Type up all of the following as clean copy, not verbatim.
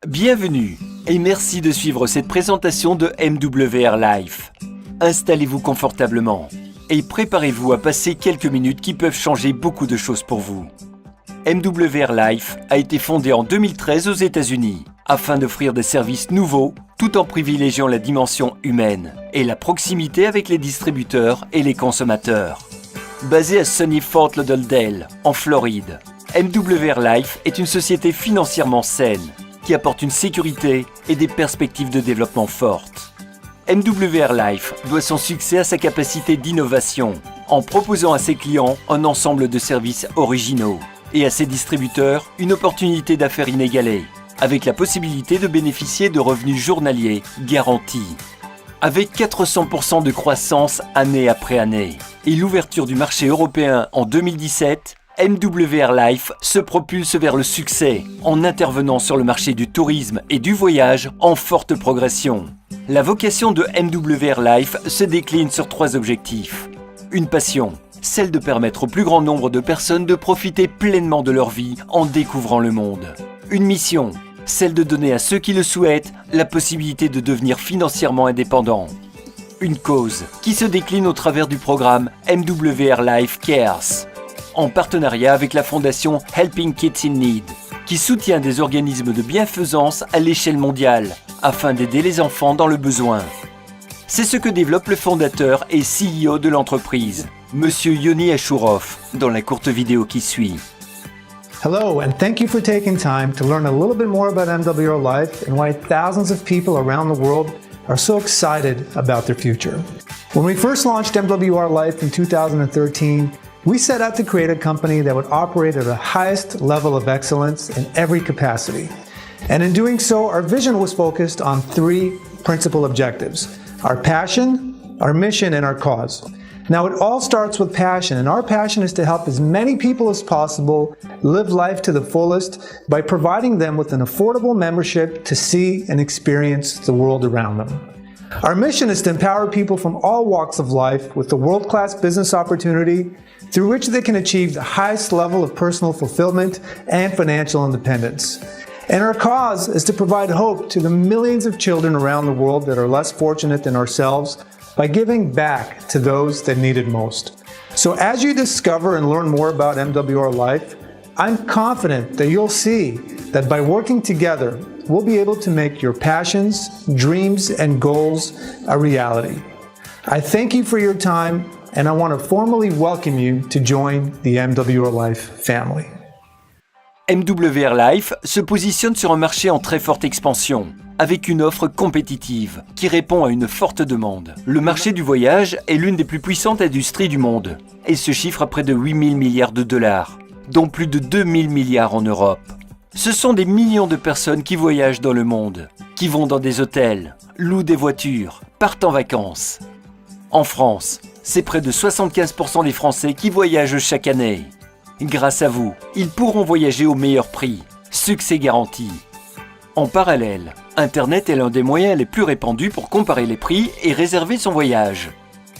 Bienvenue et merci de suivre cette présentation de MWR Life. Installez-vous confortablement et préparez-vous à passer quelques minutes qui peuvent changer beaucoup de choses pour vous. MWR Life a été fondé en 2013 aux États-Unis afin d'offrir des services nouveaux tout en privilégiant la dimension humaine et la proximité avec les distributeurs et les consommateurs. Basé à Sunny Fort Lauderdale, en Floride, MWR Life est une société financièrement saine qui apporte une sécurité et des perspectives de développement fortes. MWR Life doit son succès à sa capacité d'innovation en proposant à ses clients un ensemble de services originaux et à ses distributeurs une opportunité d'affaires inégalée, avec la possibilité de bénéficier de revenus journaliers garantis. Avec 400% de croissance année après année et l'ouverture du marché européen en 2017, MWR Life se propulse vers le succès en intervenant sur le marché du tourisme et du voyage en forte progression. La vocation de MWR Life se décline sur 3 objectifs. Une passion, celle de permettre au plus grand nombre de personnes de profiter pleinement de leur vie en découvrant le monde. Une mission, celle de donner à ceux qui le souhaitent la possibilité de devenir financièrement indépendants. Une cause qui se décline au travers du programme MWR Life Cares, en partenariat avec la fondation Helping Kids in Need, qui soutient des organismes de bienfaisance à l'échelle mondiale afin d'aider les enfants dans le besoin. C'est ce que développe le fondateur et CEO de l'entreprise, Monsieur Yoni Ashourov, dans la courte vidéo qui suit. Hello, and thank you for taking time to learn a little bit more about MWR Life and why thousands of people around the world are so excited about their future. When we first launched MWR Life in 2013, we set out to create a company that would operate at the highest level of excellence in every capacity. And in doing so, our vision was focused on 3 principal objectives: our passion, our mission, and our cause. Now, it all starts with passion, and our passion is to help as many people as possible live life to the fullest by providing them with an affordable membership to see and experience the world around them. Our mission is to empower people from all walks of life with a world-class business opportunity through which they can achieve the highest level of personal fulfillment and financial independence. And our cause is to provide hope to the millions of children around the world that are less fortunate than ourselves by giving back to those that need it most. So as you discover and learn more about MWR Life, I'm confident that you'll see that by working together, we'll be able to make your passions, dreams, and goals a reality. I thank you for your time, and I want to formally welcome you to join the MWR Life family. MWR Life se positionne sur un marché en très forte expansion, avec une offre compétitive qui répond à une forte demande. Le marché du voyage est l'une des plus puissantes industries du monde et se chiffre à près de 8 000 milliards de dollars, dont plus de 2 000 milliards en Europe. Ce sont des millions de personnes qui voyagent dans le monde, qui vont dans des hôtels, louent des voitures, partent en vacances. En France, c'est près de 75% des Français qui voyagent chaque année. Grâce à vous, ils pourront voyager au meilleur prix. Succès garanti. En parallèle, Internet est l'un des moyens les plus répandus pour comparer les prix et réserver son voyage.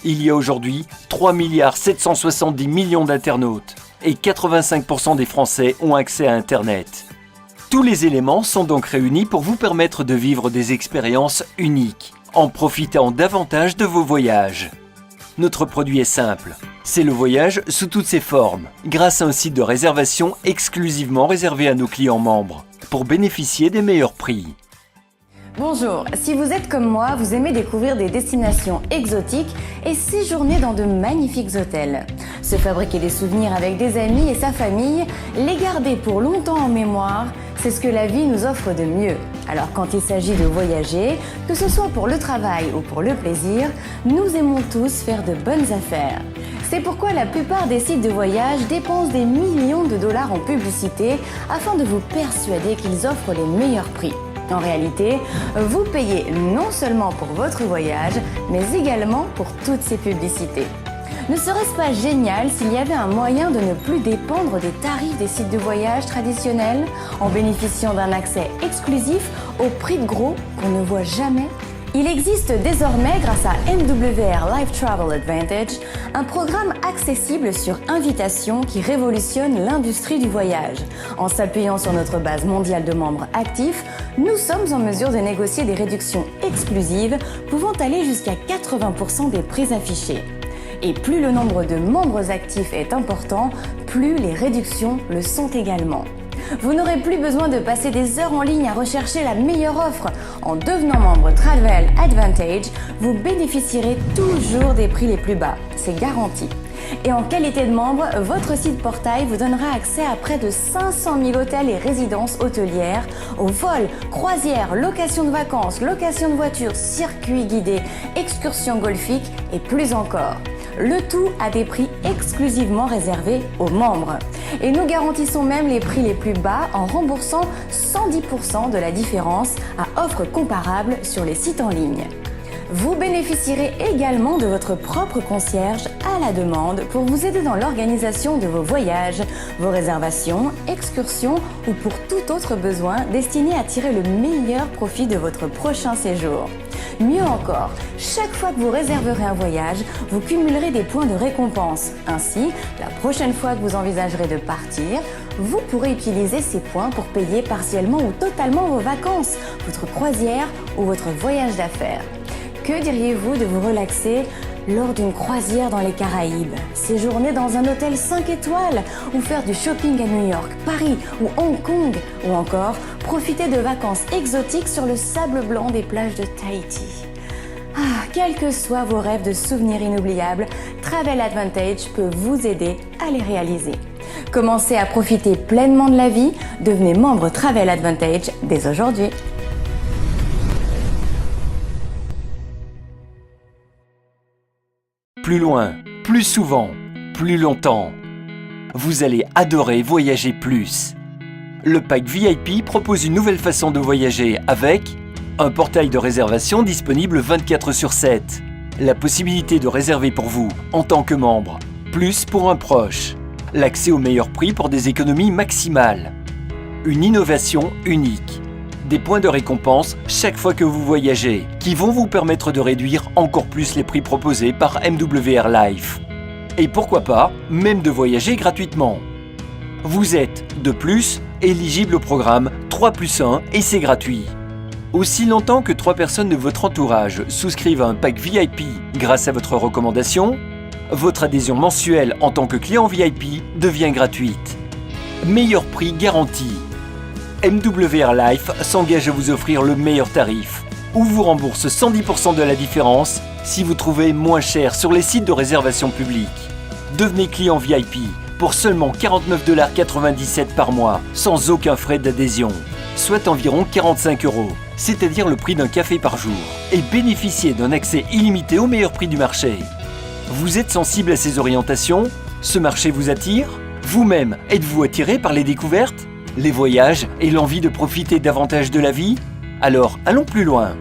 Il y a aujourd'hui 3 770 millions d'internautes et 85% des Français ont accès à Internet. Tous les éléments sont donc réunis pour vous permettre de vivre des expériences uniques, en profitant davantage de vos voyages. Notre produit est simple, c'est le voyage sous toutes ses formes, grâce à un site de réservation exclusivement réservé à nos clients membres, pour bénéficier des meilleurs prix. Bonjour, si vous êtes comme moi, vous aimez découvrir des destinations exotiques et séjourner dans de magnifiques hôtels. Se fabriquer des souvenirs avec des amis et sa famille, les garder pour longtemps en mémoire, c'est ce que la vie nous offre de mieux. Alors quand il s'agit de voyager, que ce soit pour le travail ou pour le plaisir, nous aimons tous faire de bonnes affaires. C'est pourquoi la plupart des sites de voyage dépensent des millions de dollars en publicité afin de vous persuader qu'ils offrent les meilleurs prix. En réalité, vous payez non seulement pour votre voyage, mais également pour toutes ces publicités. Ne serait-ce pas génial s'il y avait un moyen de ne plus dépendre des tarifs des sites de voyage traditionnels en bénéficiant d'un accès exclusif au prix de gros qu'on ne voit jamais? Il existe désormais, grâce à MWR Life Travel Advantage, un programme accessible sur invitation qui révolutionne l'industrie du voyage. En s'appuyant sur notre base mondiale de membres actifs, nous sommes en mesure de négocier des réductions exclusives pouvant aller jusqu'à 80% des prix affichés. Et plus le nombre de membres actifs est important, plus les réductions le sont également. Vous n'aurez plus besoin de passer des heures en ligne à rechercher la meilleure offre. En devenant membre Travel Advantage, vous bénéficierez toujours des prix les plus bas. C'est garanti. Et en qualité de membre, votre site portail vous donnera accès à près de 500 000 hôtels et résidences hôtelières, aux vols, croisières, locations de vacances, locations de voitures, circuits guidés, excursions golfiques et plus encore. Le tout à des prix exclusivement réservés aux membres. Et nous garantissons même les prix les plus bas en remboursant 110% de la différence à offres comparables sur les sites en ligne. Vous bénéficierez également de votre propre concierge à la demande pour vous aider dans l'organisation de vos voyages, vos réservations, excursions ou pour tout autre besoin destiné à tirer le meilleur profit de votre prochain séjour. Mieux encore, chaque fois que vous réserverez un voyage, vous cumulerez des points de récompense. Ainsi, la prochaine fois que vous envisagerez de partir, vous pourrez utiliser ces points pour payer partiellement ou totalement vos vacances, votre croisière ou votre voyage d'affaires. Que diriez-vous de vous relaxer lors d'une croisière dans les Caraïbes, séjourner dans un hôtel 5 étoiles ou faire du shopping à New York, Paris ou Hong Kong, ou encore profiter de vacances exotiques sur le sable blanc des plages de Tahiti. Quels que soient vos rêves de souvenirs inoubliables, Travel Advantage peut vous aider à les réaliser. Commencez à profiter pleinement de la vie, devenez membre Travel Advantage dès aujourd'hui. Plus loin, plus souvent, plus longtemps. Vous allez adorer voyager plus. Le pack VIP propose une nouvelle façon de voyager avec un portail de réservation disponible 24/7, la possibilité de réserver pour vous en tant que membre, plus pour un proche, l'accès au meilleur prix pour des économies maximales, une innovation unique, des points de récompense chaque fois que vous voyagez, qui vont vous permettre de réduire encore plus les prix proposés par MWR Life. Et pourquoi pas, même de voyager gratuitement. Vous êtes, de plus, éligible au programme 3+1 et c'est gratuit. Aussi longtemps que 3 personnes de votre entourage souscrivent à un pack VIP grâce à votre recommandation, votre adhésion mensuelle en tant que client VIP devient gratuite. Meilleur prix garanti. MWR Life s'engage à vous offrir le meilleur tarif, ou vous rembourse 110% de la différence si vous trouvez moins cher sur les sites de réservation publique. Devenez client VIP pour seulement 49,97 $ par mois, sans aucun frais d'adhésion, soit environ 45 €, c'est-à-dire le prix d'un café par jour, et bénéficiez d'un accès illimité au meilleur prix du marché. Vous êtes sensible à ces orientations? Ce marché vous attire? Vous-même, êtes-vous attiré par les découvertes, les voyages et l'envie de profiter davantage de la vie? Alors, allons plus loin.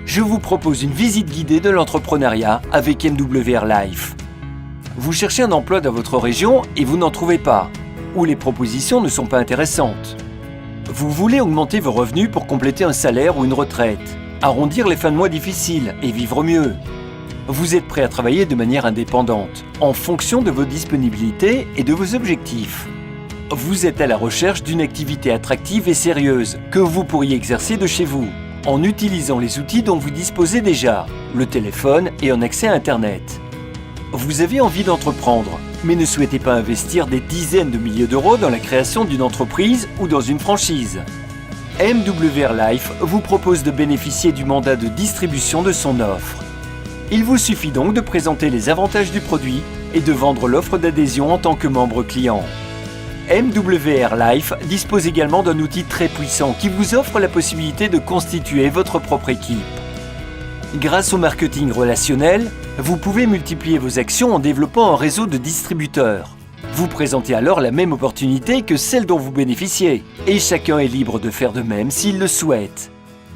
Je vous propose une visite guidée de l'entrepreneuriat avec MWR Life. Vous cherchez un emploi dans votre région et vous n'en trouvez pas, ou les propositions ne sont pas intéressantes. Vous voulez augmenter vos revenus pour compléter un salaire ou une retraite, arrondir les fins de mois difficiles et vivre mieux. Vous êtes prêt à travailler de manière indépendante, en fonction de vos disponibilités et de vos objectifs. Vous êtes à la recherche d'une activité attractive et sérieuse que vous pourriez exercer de chez vous, en utilisant les outils dont vous disposez déjà, le téléphone et un accès à Internet. Vous avez envie d'entreprendre, mais ne souhaitez pas investir des dizaines de milliers d'euros dans la création d'une entreprise ou dans une franchise. MWR Life vous propose de bénéficier du mandat de distribution de son offre. Il vous suffit donc de présenter les avantages du produit et de vendre l'offre d'adhésion en tant que membre client. MWR Life dispose également d'un outil très puissant qui vous offre la possibilité de constituer votre propre équipe. Grâce au marketing relationnel, vous pouvez multiplier vos actions en développant un réseau de distributeurs. Vous présentez alors la même opportunité que celle dont vous bénéficiez, et chacun est libre de faire de même s'il le souhaite.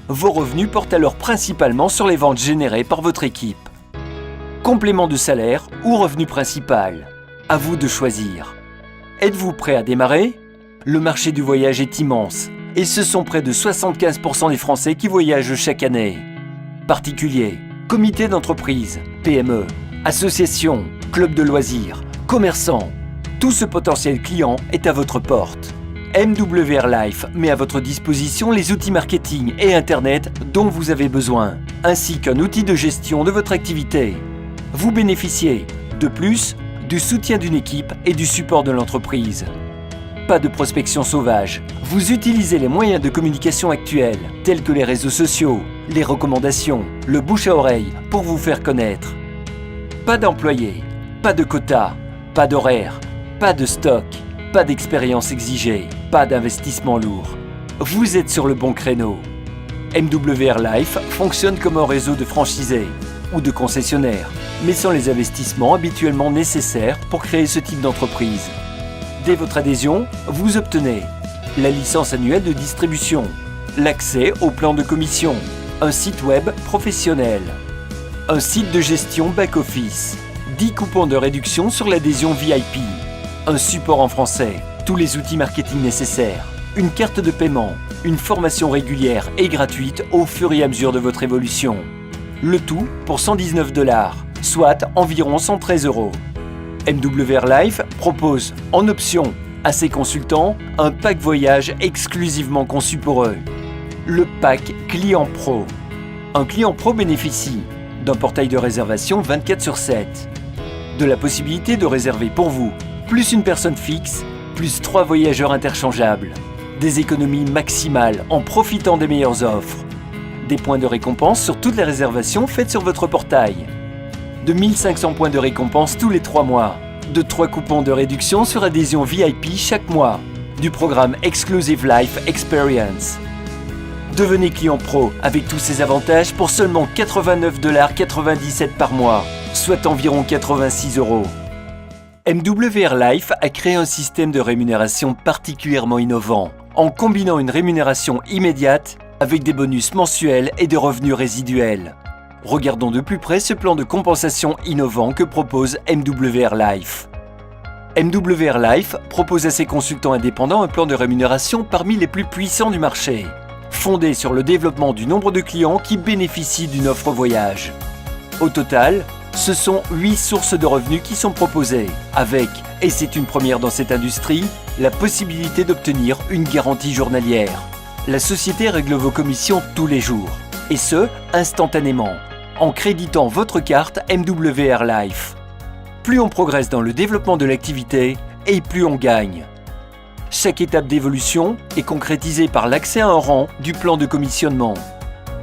Vos revenus portent alors principalement sur les ventes générées par votre équipe. Complément de salaire ou revenu principal, à vous de choisir. Êtes-vous prêt à démarrer? Le marché du voyage est immense et ce sont près de 75% des Français qui voyagent chaque année. particuliers, comités d'entreprise, PME, associations, clubs de loisirs, commerçants. Tout ce potentiel client est à votre porte. MWR Life met à votre disposition les outils marketing et Internet dont vous avez besoin, ainsi qu'un outil de gestion de votre activité. Vous bénéficiez, de plus, du soutien d'une équipe et du support de l'entreprise. Pas de prospection sauvage. Vous utilisez les moyens de communication actuels, tels que les réseaux sociaux, les recommandations, le bouche à oreille, pour vous faire connaître. Pas d'employés, pas de quotas, pas d'horaires, pas de stock, pas d'expérience exigée, pas d'investissement lourd. Vous êtes sur le bon créneau. MWR Life fonctionne comme un réseau de franchisés ou de concessionnaires, mais sans les investissements habituellement nécessaires pour créer ce type d'entreprise. Dès votre adhésion, vous obtenez la licence annuelle de distribution, l'accès au plan de commission, un site web professionnel, un site de gestion back-office, 10 coupons de réduction sur l'adhésion VIP, un support en français, tous les outils marketing nécessaires, une carte de paiement, une formation régulière et gratuite au fur et à mesure de votre évolution. Le tout pour $119, soit environ 113 €. MWR Life propose en option à ses consultants un pack voyage exclusivement conçu pour eux. Le pack Client Pro. Un client pro bénéficie d'un portail de réservation 24/7, de la possibilité de réserver pour vous, plus une personne fixe, plus 3 voyageurs interchangeables, des économies maximales en profitant des meilleures offres, des points de récompense sur toutes les réservations faites sur votre portail, de 1500 points de récompense tous les 3 mois, de 3 coupons de réduction sur adhésion VIP chaque mois, du programme Exclusive Life Experience. Devenez client pro avec tous ces avantages pour seulement $89,97 par mois, soit environ 86 €. MWR Life a créé un système de rémunération particulièrement innovant, en combinant une rémunération immédiate avec des bonus mensuels et des revenus résiduels. Regardons de plus près ce plan de compensation innovant que propose MWR Life. MWR Life propose à ses consultants indépendants un plan de rémunération parmi les plus puissants du marché, fondé sur le développement du nombre de clients qui bénéficient d'une offre voyage. Au total, ce sont 8 sources de revenus qui sont proposées, avec, et c'est une première dans cette industrie, la possibilité d'obtenir une garantie journalière. La société règle vos commissions tous les jours, et ce, instantanément, en créditant votre carte MWR Life. Plus on progresse dans le développement de l'activité, et plus on gagne. Chaque étape d'évolution est concrétisée par l'accès à un rang du plan de commissionnement.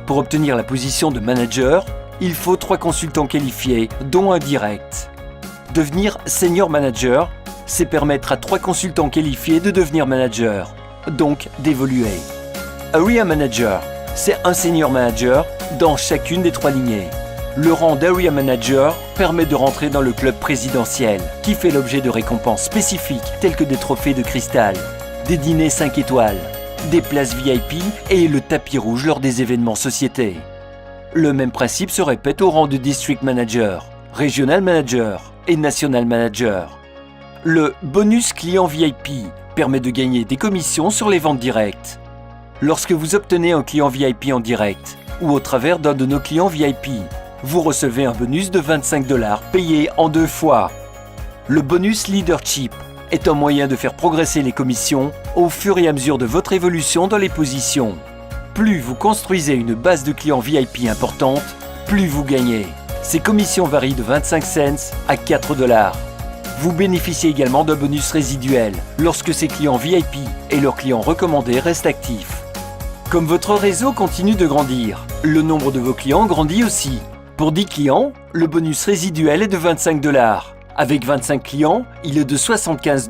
Pour obtenir la position de manager, il faut 3 consultants qualifiés, dont un direct. Devenir senior manager, c'est permettre à 3 consultants qualifiés de devenir manager, donc d'évoluer. Area manager, c'est un senior manager dans chacune des 3 lignées. Le rang d'area manager permet de rentrer dans le club présidentiel, qui fait l'objet de récompenses spécifiques telles que des trophées de cristal, des dîners 5 étoiles, des places VIP et le tapis rouge lors des événements sociétés. Le même principe se répète au rang de district manager, regional manager et national manager. Le bonus client VIP permet de gagner des commissions sur les ventes directes. Lorsque vous obtenez un client VIP en direct ou au travers d'un de nos clients VIP, vous recevez un bonus de $25 payé en 2 fois. Le bonus leadership est un moyen de faire progresser les commissions au fur et à mesure de votre évolution dans les positions. Plus vous construisez une base de clients VIP importante, plus vous gagnez. Ces commissions varient de 25 cents à $4. Vous bénéficiez également d'un bonus résiduel lorsque ces clients VIP et leurs clients recommandés restent actifs. Comme votre réseau continue de grandir, le nombre de vos clients grandit aussi. Pour 10 clients, le bonus résiduel est de $25. Avec 25 clients, il est de $75.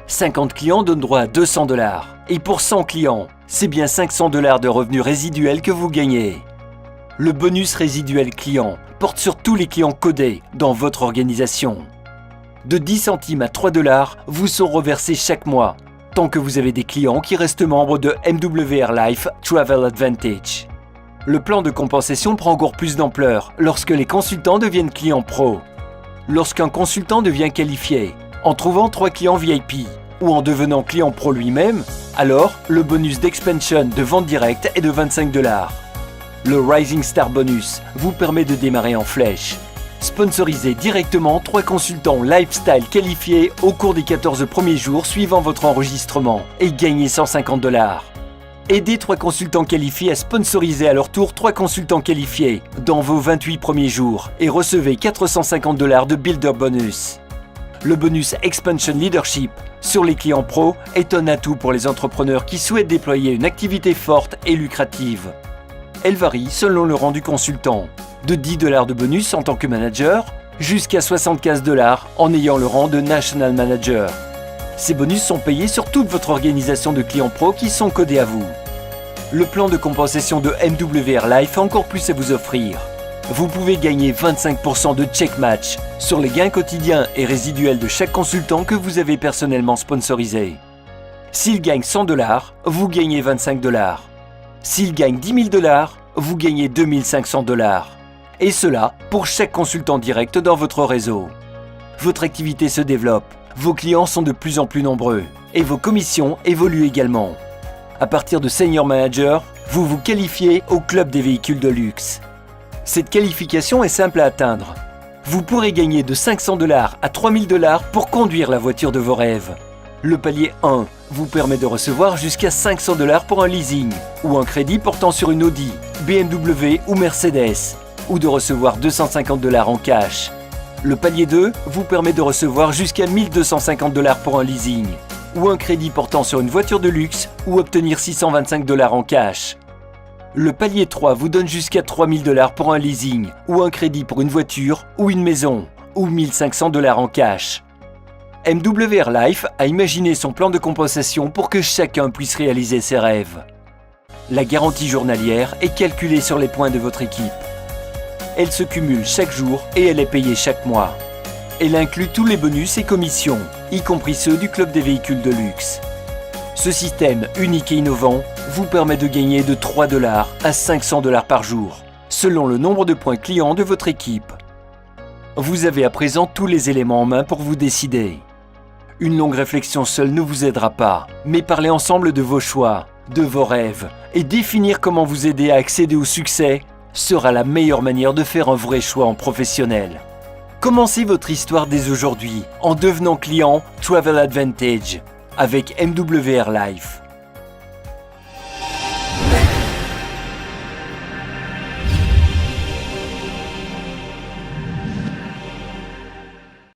50 clients donnent droit à $200. Et pour 100 clients, c'est bien $500 de revenus résiduels que vous gagnez. Le bonus résiduel client porte sur tous les clients codés dans votre organisation. De 10 centimes à $3 vous sont reversés chaque mois, tant que vous avez des clients qui restent membres de MWR Life Travel Advantage. Le plan de compensation prend encore plus d'ampleur lorsque les consultants deviennent clients pro. Lorsqu'un consultant devient qualifié, en trouvant 3 clients VIP ou en devenant client pro lui-même, alors le bonus d'expansion de vente directe est de $25. Le Rising Star Bonus vous permet de démarrer en flèche. Sponsorisez directement 3 consultants lifestyle qualifiés au cours des 14 premiers jours suivant votre enregistrement et gagnez $150. Aidez 3 consultants qualifiés à sponsoriser à leur tour 3 consultants qualifiés dans vos 28 premiers jours et recevez $450 de Builder Bonus. Le bonus Expansion Leadership sur les clients pro est un atout pour les entrepreneurs qui souhaitent déployer une activité forte et lucrative. Elle varie selon le rang du consultant, de $10 de bonus en tant que manager jusqu'à $75 en ayant le rang de National Manager. Ces bonus sont payés sur toute votre organisation de clients pro qui sont codés à vous. Le plan de compensation de MWR Life a encore plus à vous offrir. Vous pouvez gagner 25% de check match sur les gains quotidiens et résiduels de chaque consultant que vous avez personnellement sponsorisé. S'il gagne $100, vous gagnez $25. S'il gagne $10 000, vous gagnez $2500. Et cela pour chaque consultant direct dans votre réseau. Votre activité se développe, vos clients sont de plus en plus nombreux et vos commissions évoluent également. À partir de Senior Manager, vous vous qualifiez au club des véhicules de luxe. Cette qualification est simple à atteindre. Vous pourrez gagner de $500 à $3000 pour conduire la voiture de vos rêves. Le palier 1 vous permet de recevoir jusqu'à $500 pour un leasing ou un crédit portant sur une Audi, BMW ou Mercedes, ou de recevoir $250 en cash. Le palier 2 vous permet de recevoir jusqu'à $1250 pour un leasing ou un crédit portant sur une voiture de luxe ou obtenir $625 en cash. Le palier 3 vous donne jusqu'à $3000 pour un leasing ou un crédit pour une voiture ou une maison ou $1500 en cash. MWR Life a imaginé son plan de compensation pour que chacun puisse réaliser ses rêves. La garantie journalière est calculée sur les points de votre équipe. Elle se cumule chaque jour et elle est payée chaque mois. Elle inclut tous les bonus et commissions, y compris ceux du club des véhicules de luxe. Ce système unique et innovant vous permet de gagner de $3 à $500 par jour, selon le nombre de points clients de votre équipe. Vous avez à présent tous les éléments en main pour vous décider. Une longue réflexion seule ne vous aidera pas, mais parlez ensemble de vos choix, de vos rêves, et définir comment vous aider à accéder au succès sera la meilleure manière de faire un vrai choix en professionnel. Commencez votre histoire dès aujourd'hui en devenant client Travel Advantage avec MWR Life.